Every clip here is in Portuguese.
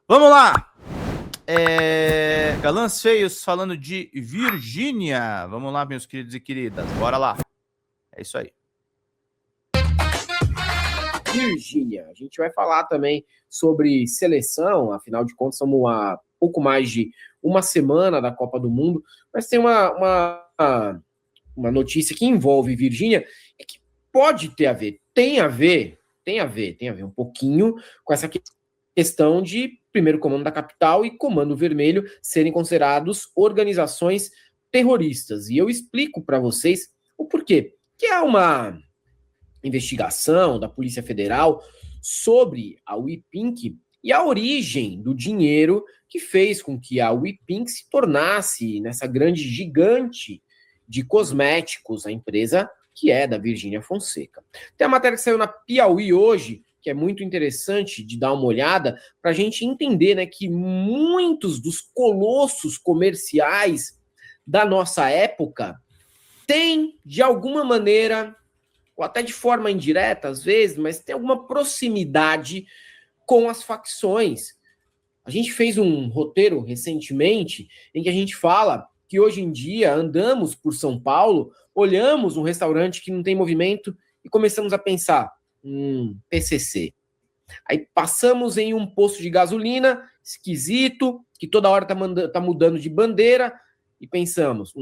Vamos lá! Galãs feios falando de Virgínia. Vamos lá, meus queridos e queridas. Bora lá. É isso aí. Virgínia. A gente vai falar também sobre seleção, afinal de contas, estamos a pouco mais de uma semana da Copa do Mundo, mas tem uma notícia que envolve Virgínia e que pode ter a ver, tem a ver um pouquinho com essa questão de primeiro comando da capital e comando vermelho serem considerados organizações terroristas. E eu explico para vocês o porquê. Que é uma investigação da Polícia Federal sobre a WePink e a origem do dinheiro que fez com que a WePink se tornasse nessa grande gigante de cosméticos, a empresa que é da Virgínia Fonseca. Tem a matéria que saiu na Piauí hoje, que é muito interessante de dar uma olhada, para a gente entender, né, que muitos dos colossos comerciais da nossa época têm, de alguma maneira, ou até de forma indireta às vezes, mas tem alguma proximidade com as facções. A gente fez um roteiro recentemente em que a gente fala que hoje em dia andamos por São Paulo, olhamos um restaurante que não tem movimento e começamos a pensar, PCC. Aí passamos em um posto de gasolina esquisito, que toda hora tá mudando de bandeira, e pensamos,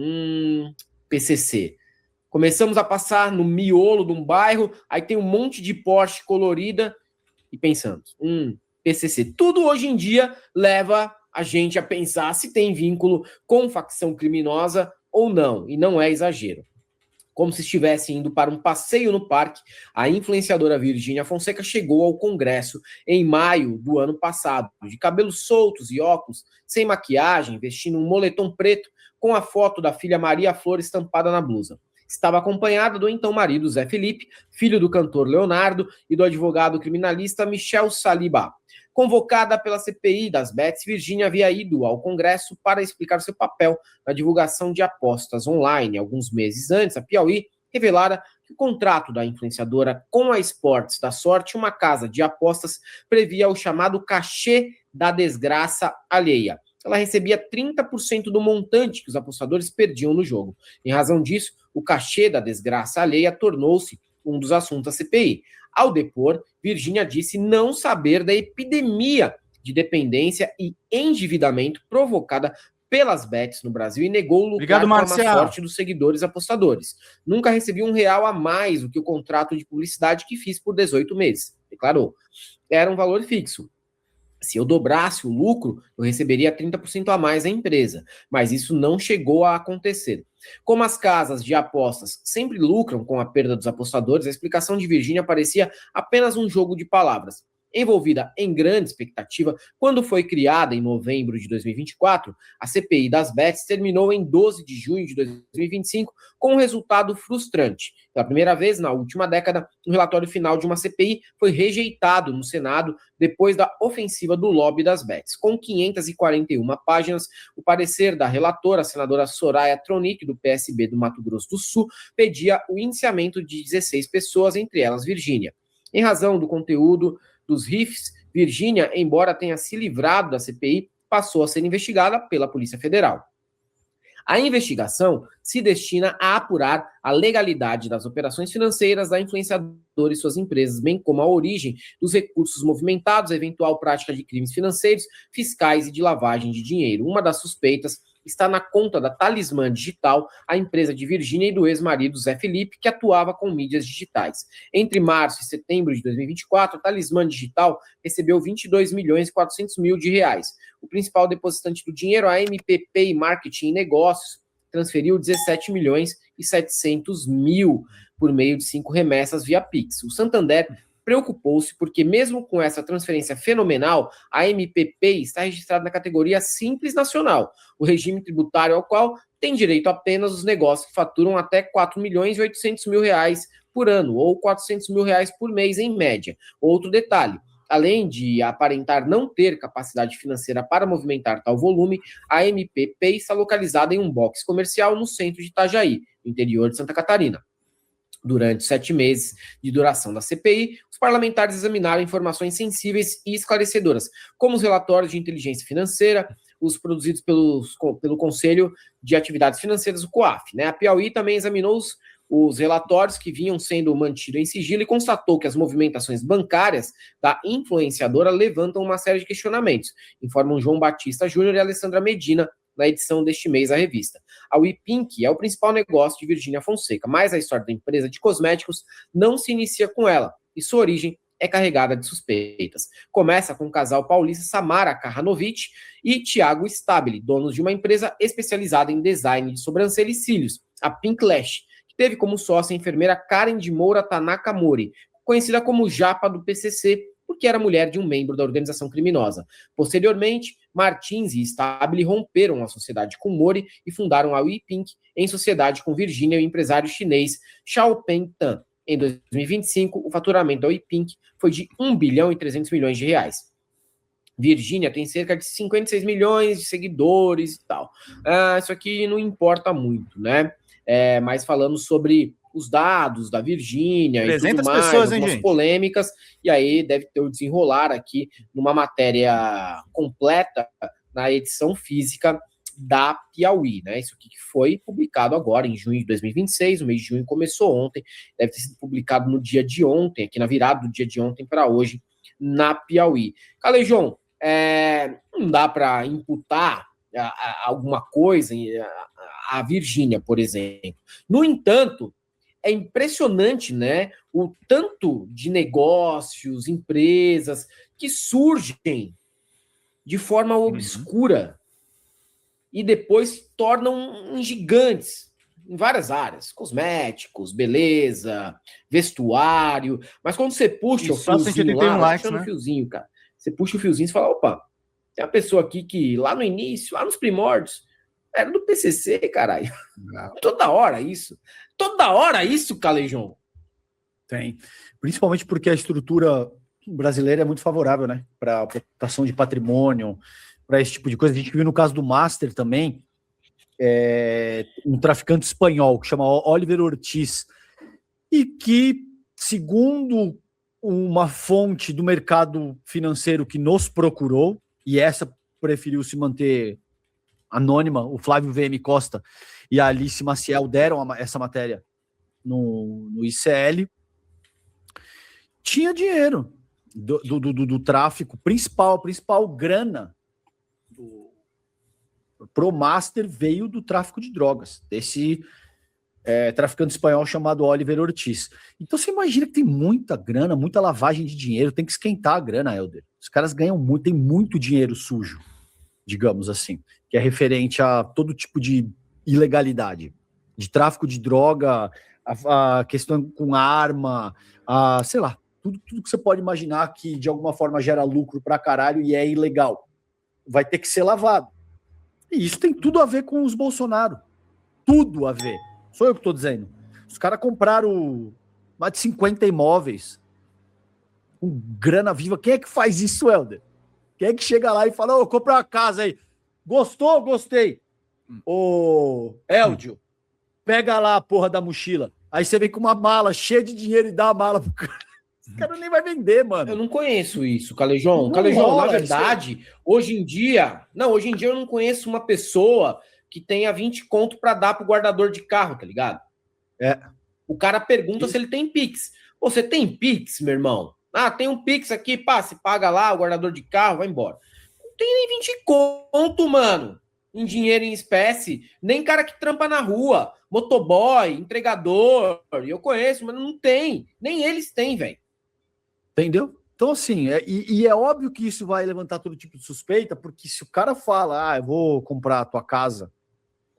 PCC. Começamos a passar no miolo de um bairro, aí tem um monte de Porsche colorida e pensamos, PCC. Tudo hoje em dia leva a gente a pensar se tem vínculo com facção criminosa ou não, e não é exagero. Como se estivesse indo para um passeio no parque, a influenciadora Virgínia Fonseca chegou ao Congresso em maio do ano passado, de cabelos soltos e óculos, sem maquiagem, vestindo um moletom preto, com a foto da filha Maria Flor estampada na blusa. Estava acompanhada do então marido Zé Felipe, filho do cantor Leonardo, e do advogado criminalista Michel Saliba. Convocada pela CPI das Bets, Virgínia havia ido ao Congresso para explicar seu papel na divulgação de apostas online. Alguns meses antes, a Piauí revelara que o contrato da influenciadora com a Esportes da Sorte, uma casa de apostas, previa o chamado cachê da desgraça alheia. Ela recebia 30% do montante que os apostadores perdiam no jogo. Em razão disso, o cachê da desgraça alheia tornou-se um dos assuntos da CPI. Ao depor, Virgínia disse não saber da epidemia de dependência e endividamento provocada pelas bets no Brasil e negou lucrar com a má sorte dos seguidores apostadores. Nunca recebi R$1 a mais do que o contrato de publicidade que fiz por 18 meses, declarou. Era um valor fixo. Se eu dobrasse o lucro, eu receberia 30% a mais da empresa, mas isso não chegou a acontecer. Como as casas de apostas sempre lucram com a perda dos apostadores, a explicação de Virgínia parecia apenas um jogo de palavras. Envolvida em grande expectativa, quando foi criada em novembro de 2024, a CPI das Bets terminou em 12 de junho de 2025 com um resultado frustrante. Pela primeira vez na última década, o relatório final de uma CPI foi rejeitado no Senado depois da ofensiva do lobby das bets. Com 541 páginas, o parecer da relatora, a senadora Soraya Tronic, do PSB do Mato Grosso do Sul, pedia o indiciamento de 16 pessoas, entre elas Virgínia. Em razão do conteúdo dos RIFs, Virgínia, embora tenha se livrado da CPI, passou a ser investigada pela Polícia Federal. A investigação se destina a apurar a legalidade das operações financeiras da influenciadora e suas empresas, bem como a origem dos recursos movimentados, a eventual prática de crimes financeiros, fiscais e de lavagem de dinheiro. Uma das suspeitas está na conta da Talismã Digital, a empresa de Virgínia e do ex-marido Zé Felipe, que atuava com mídias digitais. Entre março e setembro de 2024, a Talismã Digital recebeu 22 milhões e 400 mil de reais. O principal depositante do dinheiro, a MPP Marketing e Negócios, transferiu 17 milhões e 700 mil por meio de 5 remessas via Pix. O Santander preocupou-se porque, mesmo com essa transferência fenomenal, a MPP está registrada na categoria Simples Nacional, o regime tributário ao qual tem direito apenas os negócios que faturam até 4 milhões e 800 mil reais por ano, ou 400 mil reais por mês em média. Outro detalhe, além de aparentar não ter capacidade financeira para movimentar tal volume, a MPP está localizada em um box comercial no centro de Itajaí, no interior de Santa Catarina. Durante 7 meses de duração da CPI, os parlamentares examinaram informações sensíveis e esclarecedoras, como os relatórios de inteligência financeira, os produzidos pelo Conselho de Atividades Financeiras, o COAF. Né? A Piauí também examinou os relatórios que vinham sendo mantidos em sigilo e constatou que as movimentações bancárias da influenciadora levantam uma série de questionamentos, informam João Batista Júnior e Alessandra Medina, na edição deste mês da revista. A WePink é o principal negócio de Virgínia Fonseca, mas a história da empresa de cosméticos não se inicia com ela, e sua origem é carregada de suspeitas. Começa com o casal paulista Samara Karanovic e Thiago Stabile, donos de uma empresa especializada em design de sobrancelha e cílios, a Pink Lash, que teve como sócia a enfermeira Karen de Moura Tanaka Mori, conhecida como Japa do PCC, porque era mulher de um membro da organização criminosa. Posteriormente, Martins e Stabile romperam a sociedade com Mori e fundaram a WePink em sociedade com Virgínia e o empresário chinês Xiaopeng Tan. Em 2025, o faturamento da WePink foi de 1 bilhão e 300 milhões de reais. Virgínia tem cerca de 56 milhões de seguidores e tal. Isso aqui não importa muito, né? Mas falamos sobre os dados da Virgínia e tudo mais, pessoas, hein, algumas gente? polêmicas, e aí deve ter o desenrolar aqui numa matéria completa na edição física da Piauí, né? Isso aqui que foi publicado agora em junho de 2026, o mês de junho começou ontem, deve ter sido publicado no dia de ontem, aqui na virada do dia de ontem para hoje, na Piauí. Calejão, não dá para imputar alguma coisa a Virgínia, por exemplo. No entanto, é impressionante, né, o tanto de negócios, empresas que surgem de forma obscura e depois tornam gigantes em várias áreas, cosméticos, beleza, vestuário, mas quando você puxa o fiozinho lá, vai puxando o fiozinho, cara, você puxa o fiozinho e fala, opa, tem uma pessoa aqui que lá no início, lá nos primórdios, era do PCC, caralho. Toda hora isso, Calejão. Tem. Principalmente porque a estrutura brasileira é muito favorável, né? Para proteção de patrimônio, para esse tipo de coisa. A gente viu no caso do Master também, um traficante espanhol que chama Oliver Ortiz, e que, segundo uma fonte do mercado financeiro que nos procurou, e essa preferiu se manter anônima, o Flávio VM Costa e a Alice Maciel deram essa matéria no ICL, tinha dinheiro do tráfico, a principal grana pro Master veio do tráfico de drogas, desse traficante espanhol chamado Oliver Ortiz. Então você imagina que tem muita grana, muita lavagem de dinheiro, tem que esquentar a grana, Helder. Os caras ganham muito, tem muito dinheiro sujo, digamos assim, que é referente a todo tipo de ilegalidade, de tráfico de droga, a questão com arma, sei lá, tudo que você pode imaginar que de alguma forma gera lucro pra caralho e é ilegal. Vai ter que ser lavado. E isso tem tudo a ver com os Bolsonaro. Tudo a ver. Sou eu que estou dizendo. Os caras compraram mais de 50 imóveis com grana viva. Quem é que faz isso, Helder? Quem é que chega lá e fala, ô, compra uma casa aí. Gostou? Gostei. Ô, Eldio, pega lá a porra da mochila. Aí você vem com uma mala cheia de dinheiro e dá a mala pro cara. Esse cara nem vai vender, mano. Eu não conheço isso, Calejão. Calejão, na verdade, hoje em dia eu não conheço uma pessoa que tenha 20 conto pra dar pro guardador de carro, tá ligado? O cara pergunta se ele tem Pix. Você tem Pix, meu irmão? Tem um Pix aqui, pá, se paga lá, o guardador de carro, vai embora. Não tem nem 20 conto, mano, em dinheiro em espécie. Nem cara que trampa na rua, motoboy, entregador, eu conheço, mas não tem. Nem eles têm, velho. Entendeu? Então, assim, e é óbvio que isso vai levantar todo tipo de suspeita, porque se o cara fala, eu vou comprar a tua casa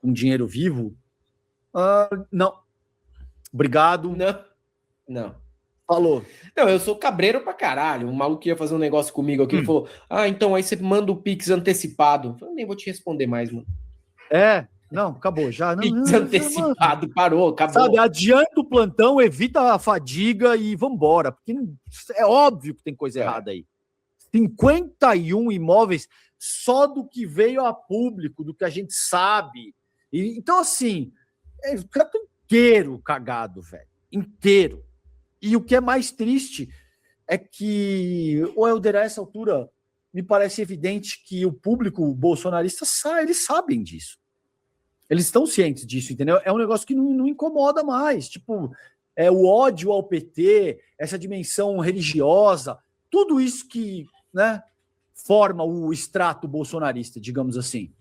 com dinheiro vivo, não. Obrigado. Não. Falou. Não, eu sou cabreiro pra caralho. Um maluco ia fazer um negócio comigo aqui, ele falou, então aí você manda o Pix antecipado. Eu falei, nem vou te responder mais, mano. Não, acabou já. Não, Pix antecipado, parou, acabou. Sabe, adianta o plantão, evita a fadiga e vambora, porque é óbvio que tem coisa errada aí. 51 imóveis só do que veio a público, do que a gente sabe. Então, assim, o cara tá inteiro cagado, velho. inteiro. E o que é mais triste é que, o Helder, a essa altura, me parece evidente que o público bolsonarista eles sabem disso. Eles estão cientes disso, entendeu? É um negócio que não incomoda mais. Tipo, o ódio ao PT, essa dimensão religiosa, tudo isso que, né, forma o extrato bolsonarista, digamos assim.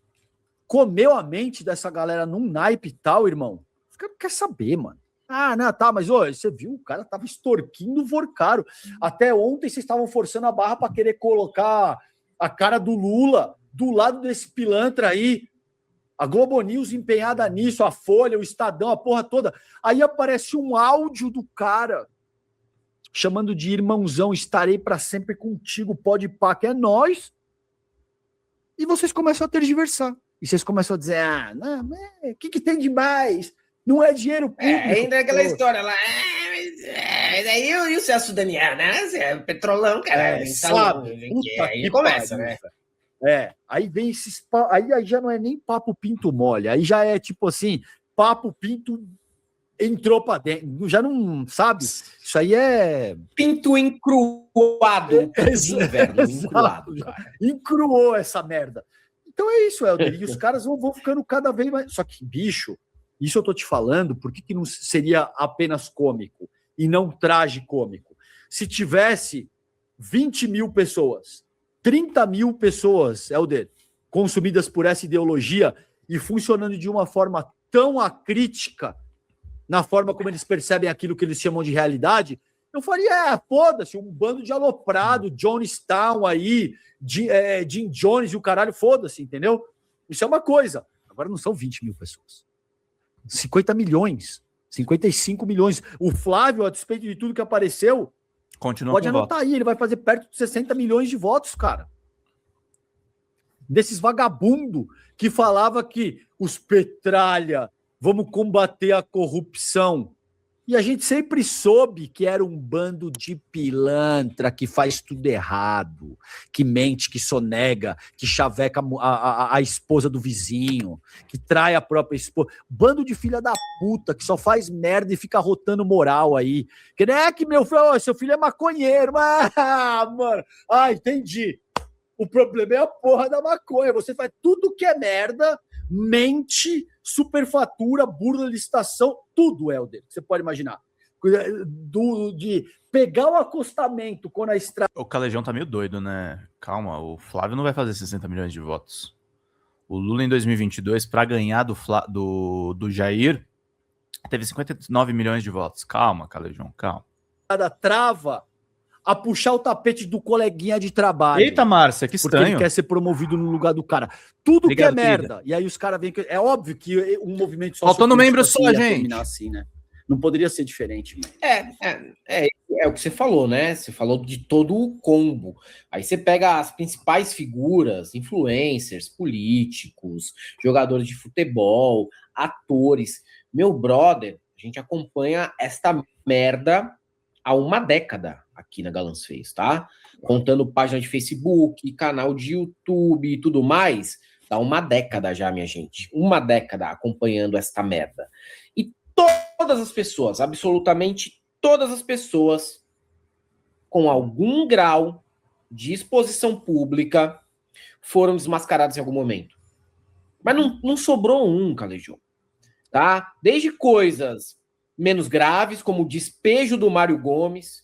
Comeu a mente dessa galera num naipe e tal, irmão. Os caras não querem saber, mano. Ah, não, tá, mas você viu? O cara tava extorquindo o Vorcaro. Até ontem vocês estavam forçando a barra para querer colocar a cara do Lula do lado desse pilantra aí. A Globo News empenhada nisso, a Folha, o Estadão, a porra toda. Aí aparece um áudio do cara chamando de irmãozão, estarei para sempre contigo, pode pá, que é nós. E vocês começam a tergiversar. E vocês começam a dizer, o que tem de mais? Não é dinheiro público. Ainda aquela história lá. Mas aí e o Celso Daniel, né? Você é petrolão, cara. Sabe? Aí começa, né? Aí vem esses. Aí já não é nem papo pinto mole. Aí já é tipo assim, papo pinto entrou pra dentro. Já não sabe. Isso aí é. Pinto encruado. De inverno, encruado. Encruou essa merda. Então é isso, Helder. E os caras vão ficando cada vez mais. Só que, bicho, isso eu tô te falando, por que não seria apenas cômico e não tragicômico? Se tivesse 20 mil pessoas, 30 mil pessoas, Helder, consumidas por essa ideologia e funcionando de uma forma tão acrítica na forma como eles percebem aquilo que eles chamam de realidade, eu faria, foda-se, um bando de aloprado, Jonestown aí, Jim Jones e o caralho, foda-se, entendeu? Isso é uma coisa. Agora não são 20 mil pessoas. 50 milhões, 55 milhões. O Flávio, a despeito de tudo que apareceu, continua pode com anotar voto. aí, ele vai fazer perto de 60 milhões de votos, cara. Desses vagabundo que falava que os petralha, vamos combater a corrupção. E a gente sempre soube que era um bando de pilantra que faz tudo errado, que mente, que sonega, que chaveca a esposa do vizinho, que trai a própria esposa. Bando de filha da puta que só faz merda e fica rotando moral aí. Que não é que seu filho é maconheiro. Mano. Entendi. O problema é a porra da maconha. Você faz tudo que é merda, mente, superfatura, burla, licitação, tudo, Helder, que você pode imaginar. De pegar o acostamento quando a estrada... O Calejão tá meio doido, né? Calma, o Flávio não vai fazer 60 milhões de votos. O Lula em 2022, para ganhar do Jair, teve 59 milhões de votos. Calma, Calejão, calma. Trava a puxar o tapete do coleguinha de trabalho. Eita, Márcia, que porque estranho. Ele quer ser promovido no lugar do cara. Tudo Obrigado, que é merda. querida. E aí os caras vêm... É óbvio que um movimento só... Faltando membro só, gente. Assim, né? Não poderia ser diferente. Mano. É o que você falou, né? Você falou de todo o combo. Aí você pega as principais figuras, influencers, políticos, jogadores de futebol, atores. Meu brother, a gente acompanha esta merda há uma década aqui na Galãs Feios, tá? Contando página de Facebook, canal de YouTube e tudo mais, dá uma década já, minha gente. Uma década acompanhando esta merda. E todas as pessoas, absolutamente todas as pessoas, com algum grau de exposição pública, foram desmascaradas em algum momento. Mas não sobrou um, Calejão. Tá? Desde coisas menos graves, como o despejo do Mário Gomes,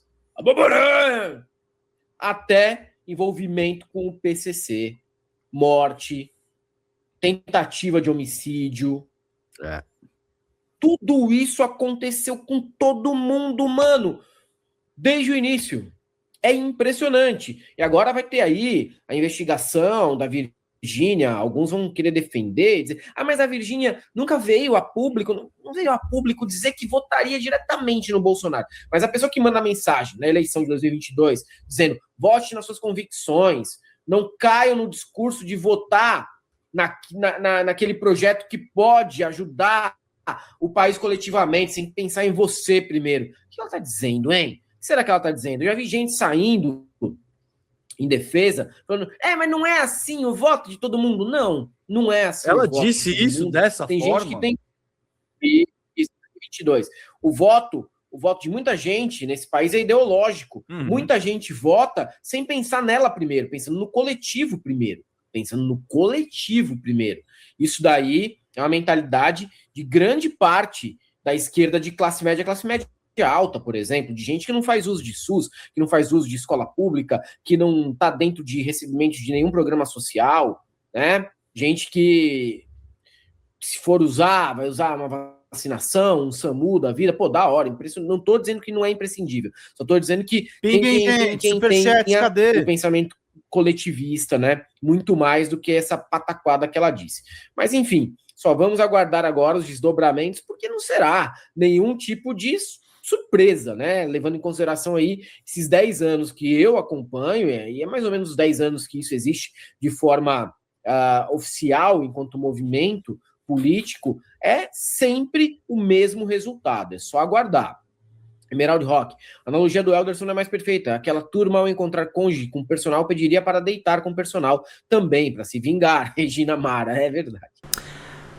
até envolvimento com o PCC, morte, tentativa de homicídio. Tudo isso aconteceu com todo mundo, mano, desde o início. É impressionante. E agora vai ter aí a investigação da Virgínia, alguns vão querer defender, dizer, mas a Virgínia nunca veio a público, não veio a público dizer que votaria diretamente no Bolsonaro. Mas a pessoa que manda mensagem na eleição de 2022, dizendo, vote nas suas convicções, não caiam no discurso de votar naquele projeto que pode ajudar o país coletivamente, sem pensar em você primeiro. O que ela está dizendo, hein? O que será que ela está dizendo? Eu já vi gente saindo em defesa, falando, mas não é assim o voto de todo mundo. Não é assim. Ela disse isso dessa forma? Tem gente que tem... Isso, 22. O voto o voto de muita gente nesse país é ideológico. Uhum. Muita gente vota sem pensar nela primeiro, pensando no coletivo primeiro. Isso daí é uma mentalidade de grande parte da esquerda de classe média alta, por exemplo, de gente que não faz uso de SUS, que não faz uso de escola pública, que não está dentro de recebimento de nenhum programa social, né? Gente que, se for usar, vai usar uma vacinação, um SAMU da vida, pô, da hora, não estou dizendo que não é imprescindível, só estou dizendo que quem tem o pensamento coletivista, né, muito mais do que essa pataquada que ela disse. Mas, enfim, só vamos aguardar agora os desdobramentos, porque não será nenhum tipo de surpresa, né, levando em consideração aí esses 10 anos que eu acompanho, e é mais ou menos 10 anos que isso existe de forma oficial, enquanto movimento político, é sempre o mesmo resultado, é só aguardar. Emerald Rock, a analogia do Elderson não é mais perfeita. Aquela turma, ao encontrar cônjuge com personal, pediria para deitar com personal também, para se vingar. Regina Mara, é verdade.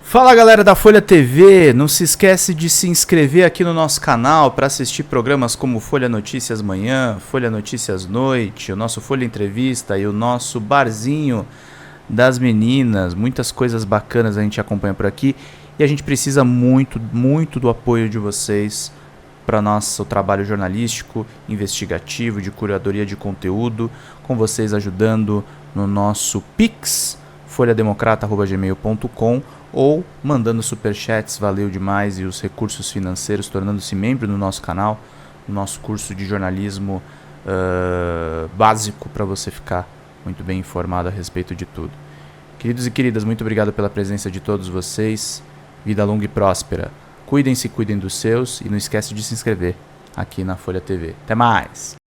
Fala, galera da Folha TV, não se esquece de se inscrever aqui no nosso canal para assistir programas como Folha Notícias Manhã, Folha Notícias Noite, o nosso Folha Entrevista e o nosso Barzinho das Meninas. Muitas coisas bacanas a gente acompanha por aqui e a gente precisa muito, muito do apoio de vocês para nosso trabalho jornalístico, investigativo, de curadoria de conteúdo, com vocês ajudando no nosso Pix, folhademocrata@gmail.com, ou mandando superchats, valeu demais, e os recursos financeiros, tornando-se membro do nosso canal, no nosso curso de jornalismo básico, para você ficar muito bem informado a respeito de tudo. Queridos e queridas, muito obrigado pela presença de todos vocês, vida longa e próspera. Cuidem-se, cuidem dos seus e não esquece de se inscrever aqui na Folha TV. Até mais!